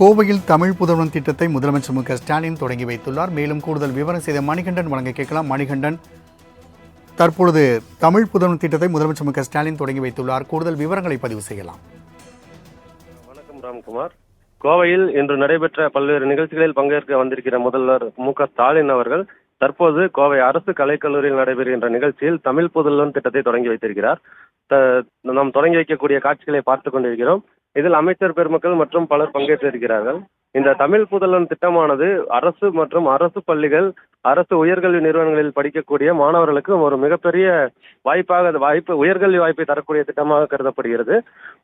கோவையில் தமிழ் புதல்வன் திட்டத்தை முதலமைச்சர் மு க ஸ்டாலின் தொடங்கி வைத்துள்ளார். மேலும் கூடுதல் விவரம் செய்த மணிகண்டன் வழங்க கேட்கலாம். மணிகண்டன், தற்பொழுது தமிழ் புதல்வன் திட்டத்தை முதலமைச்சர் மு க ஸ்டாலின் தொடங்கி வைத்துள்ளார். கூடுதல் விவரங்களை பதிவு செய்யலாம். வணக்கம் ராம்குமார். கோவையில் இன்று நடைபெற்ற பல்வேறு நிகழ்ச்சிகளில் பங்கேற்க வந்திருக்கிற முதல்வர் மு க ஸ்டாலின் அவர்கள் தற்போது கோவை அரசு கலைக்கல்லூரியில் நடைபெறுகின்ற நிகழ்ச்சியில் தமிழ் புதல்வன் திட்டத்தை தொடங்கி வைத்திருக்கிறார். நாம் தொடங்கி வைக்கக்கூடிய காட்சிகளை பார்த்துக் கொண்டிருக்கிறோம். இதில் அமைச்சர் பெருமக்கள் மற்றும் பலர் பங்கேற்றிருக்கிறார்கள். இந்த தமிழ் புதல்வன் திட்டமானது அரசு மற்றும் அரசு பள்ளிகள், அரசு உயர்கல்வி நிறுவனங்களில் படிக்கக்கூடிய மாணவர்களுக்கு ஒரு மிகப்பெரிய உயர்கல்வி வாய்ப்பை தரக்கூடிய திட்டமாக கருதப்படுகிறது.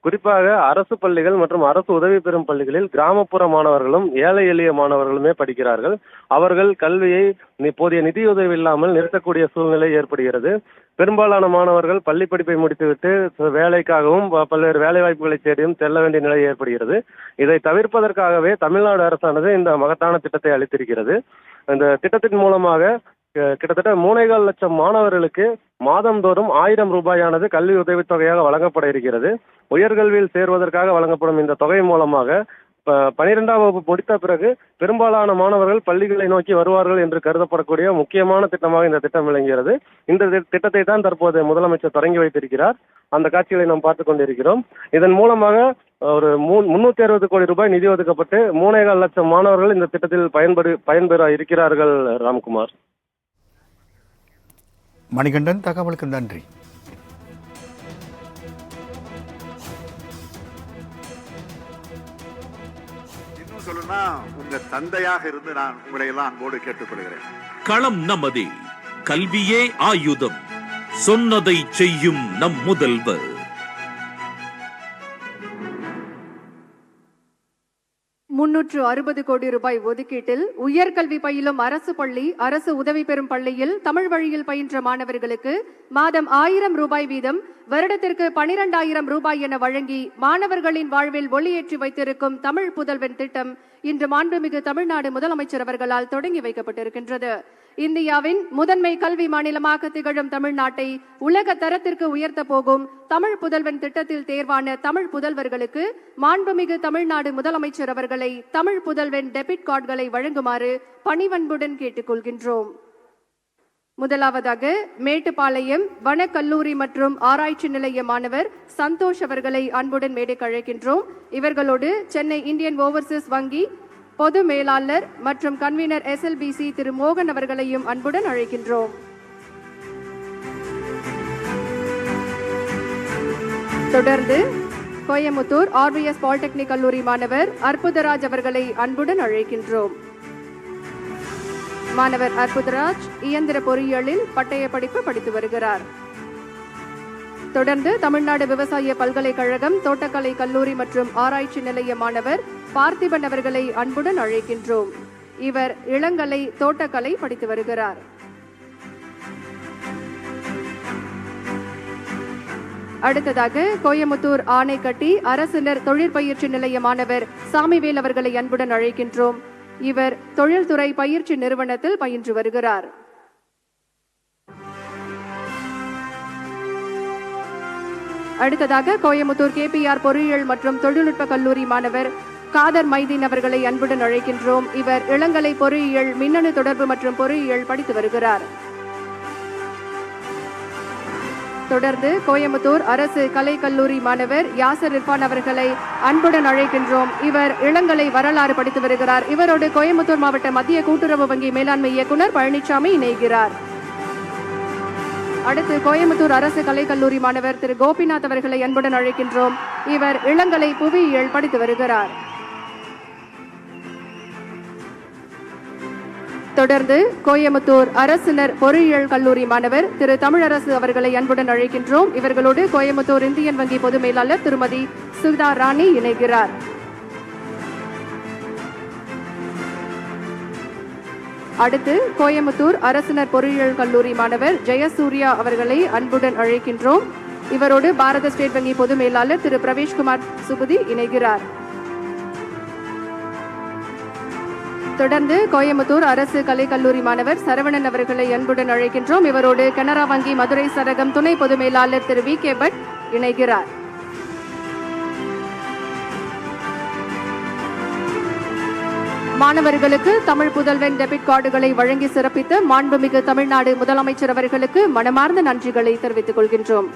குறிப்பாக அரசு பள்ளிகள் மற்றும் அரசு உதவி பெறும் பள்ளிகளில் கிராமப்புற மாணவர்களும் ஏழை எளிய மாணவர்களுமே படிக்கிறார்கள். அவர்கள் கல்வியை போதிய நிதியுதவி இல்லாமல் நிறுத்தக்கூடிய சூழ்நிலை ஏற்படுகிறது. பெரும்பாலான மாணவர்கள் பள்ளி படிப்பை முடித்துவிட்டு வேலைக்காகவும் பல்வேறு வேலை வாய்ப்புகளை தேடியும் செல்ல வேண்டிய நிலை ஏற்படுகிறது. இதை தவிர்ப்பதற்காகவே தமிழ்நாடு அரசானது இந்த மகத்தான திட்டத்தை அளித்திருக்கிறது. இந்த திட்டத்தின் மூலமாக கிட்டத்தட்ட 3.25 லட்சம் மாணவர்களுக்கு மாதந்தோறும் 1000 ரூபாயானது கல்வி உதவித்தொகையாக வழங்கப்பட இருக்கிறது. உயர்கல்வியில் சேர்வதற்காக வழங்கப்படும் இந்த தொகை மூலமாக 12ஆம் வகுப்பு முடித்த பிறகு பெரும்பாலான மாணவர்கள் பள்ளிகளை நோக்கி வருவார்கள் என்று கருதப்படக்கூடிய முக்கியமான திட்டமாக இந்த திட்டம் விளங்குகிறது. இந்த திட்டத்தை தான் தற்போது முதலமைச்சர் தொடங்கி வைத்திருக்கிறார். அந்த காட்சிகளை நாம் பார்த்துக் கொண்டிருக்கிறோம். இதன் மூலமாக ஒரு 360 கோடி ரூபாய் நிதி ஒதுக்கப்பட்டு 3.25 லட்சம் மாணவர்கள் இந்த திட்டத்தில் பயன்பெற இருக்கிறார்கள். ராம்குமார். மணிகண்டன், தகவலுக்கு நன்றி. சொல்லணும்னா உங்க தந்தையாக இருந்து நான் உங்களை எல்லாம் அன்போடு கேட்டுக்கொள்கிறேன். களம் நமதே, கல்வியே ஆயுதம், சொன்னதை செய்யும் நம் முதல்வர். ₹360 கோடி ஒதுக்கீட்டில் உயர்கல்வி பயிலும் அரசு பள்ளி, அரசு உதவி பெறும் பள்ளியில் தமிழ் வழியில் பயின்ற மாணவர்களுக்கு மாதம் ₹1000 வீதம், வருடத்திற்கு ₹12,000 என வழங்கி மாணவர்களின் வாழ்வில் ஒளியேற்றி வைத்திருக்கும் தமிழ் புதல்வன் திட்டம் இன்று மாண்புமிகு தமிழ்நாடு முதலமைச்சர் அவர்களால் தொடங்கி வைக்கப்பட்டிருக்கின்றது. இந்தியாவின் முதன்மை கல்வி மாநிலமாக திகழும் தமிழ்நாட்டை உலக தரத்திற்கு உயர்த்த போகும் தமிழ் புதல்வன் திட்டத்தில் தேர்வான தமிழ் புதல்வர்களுக்கு மாண்புமிகு தமிழ்நாடு முதலமைச்சர் அவர்களை தமிழ் புதல்வன் டெபிட் கார்டுகளை வழங்குமாறு பணிவன்புடன் கேட்டுக்கொள்கின்றோம். முதலாவதாக மேட்டுப்பாளையம் வனக்கல்லூரி மற்றும் ஆராய்ச்சி நிலைய மாணவர் சந்தோஷ் அவர்களை அன்புடன் மேடைக்கு அழைக்கின்றோம். இவர்களோடு சென்னை இந்தியன் ஓவர்சீஸ் வங்கி பொது மேலாளர் மற்றும் கன்வீனர் SLBC திரு மோகன் அவர்களையும் அன்புடன் அழைக்கின்றோம். தொடர்ந்து கோயமுத்தூர் RVS பாலிடெக்னிக் கல்லூரி மாணவர் அற்புதராஜ் அவர்களை அன்புடன் அழைக்கின்றோம். மாணவர் அற்புதராஜ் இயந்திர பொறியியலில் பட்டய படிப்பு படித்து வருகிறார். தொடர்ந்து தமிழ்நாடு விவசாய பல்கலைக்கழகம் தோட்டக்கலை கல்லூரி மற்றும் ஆராய்ச்சி நிலைய மாணவர் பார்த்திபன் அவர்களை அன்புடன் அழைக்கின்றோம். இவர் இளங்கலை தோட்டக்கலை படித்து வருகிறார். அடுத்ததாக கோயமுத்தூர் ஆனைக்கட்டி அரசினர் தொழிற்பயிற்சி நிலைய மாணவர் சாமிவேல் அவர்களை அன்புடன் அழைக்கின்றோம். இவர் தொழில்துறை பயிற்சி நிறுவனத்தில் பயின்று வருகிறார். அடுத்ததாக கோயமுத்தூர் KPR பொறியியல் மற்றும் தொழில்நுட்ப கல்லூரி மாணவர் காதர் மைதீன் அவர்களை அன்புடன் அழைக்கின்றோம். இவர் இளங்கலை பொறியியல் மின்னணு தொடர்பு மற்றும் பொறியியல் படித்து வருகிறார். தொடர்ந்து கோயமுத்தூர் அரசு கலை கல்லூரி மாணவர் யாசர் இர்பான் அவர்களை அன்புடன் அழைக்கின்றோம். இவர் இளங்கலை வரலாறு படித்து வருகிறார். இவரோடு கோயமுத்தூர் மாவட்ட மத்திய கூட்டுறவு வங்கி மேலாண்மை இயக்குனர் பழனிசாமி இணைகிறார். அடுத்து கோயமுத்தூர் அரசு கலை கல்லூரி மாணவர் திரு கோபிநாத் அவர்களை அன்புடன் அழைக்கின்றோம். இவர் இளங்கலை புவியியல் படித்து வருகிறார். தொடர்ந்து கோயமுத்தூர் அரசினர் பொறியியல் கல்லூரி மாணவர் திரு தமிழரசு அவர்களை அன்புடன் அழைக்கின்றோம். இவர்களோடு கோயமுத்தூர் இந்தியன் வங்கி பொது மேலாளர் திருமதி சுதா ராணி இணைகிறார். அடுத்து கோயமுத்தூர் அரசினர் பொறியியல் கல்லூரி மாணவர் ஜெயசூர்யா அவர்களை அன்புடன் அழைக்கின்றோம். இவரோடு பாரத ஸ்டேட் வங்கி பொது மேலாளர் திரு பிரவேஷ்குமார் சுபுதி இணைகிறார். தொடர்ந்து கோயமுத்தூர் அரசு கலை கல்லூரி மாணவர் சரவணன் அவர்களை அன்புடன் அழைக்கின்றோம். இவரோடு கனரா வங்கி மதுரை சரகம் துணை பொது மேலாளர் திரு VK பட் இணைகிறார். மாணவர்களுக்கு தமிழ் புதல்வன் டெபிட் கார்டுகளை வழங்கி சிறப்பித்த மாண்புமிகு தமிழ்நாடு முதலமைச்சர் அவர்களுக்கு மனமார்ந்த நன்றிகளை தெரிவித்துக் கொள்கின்றோம்.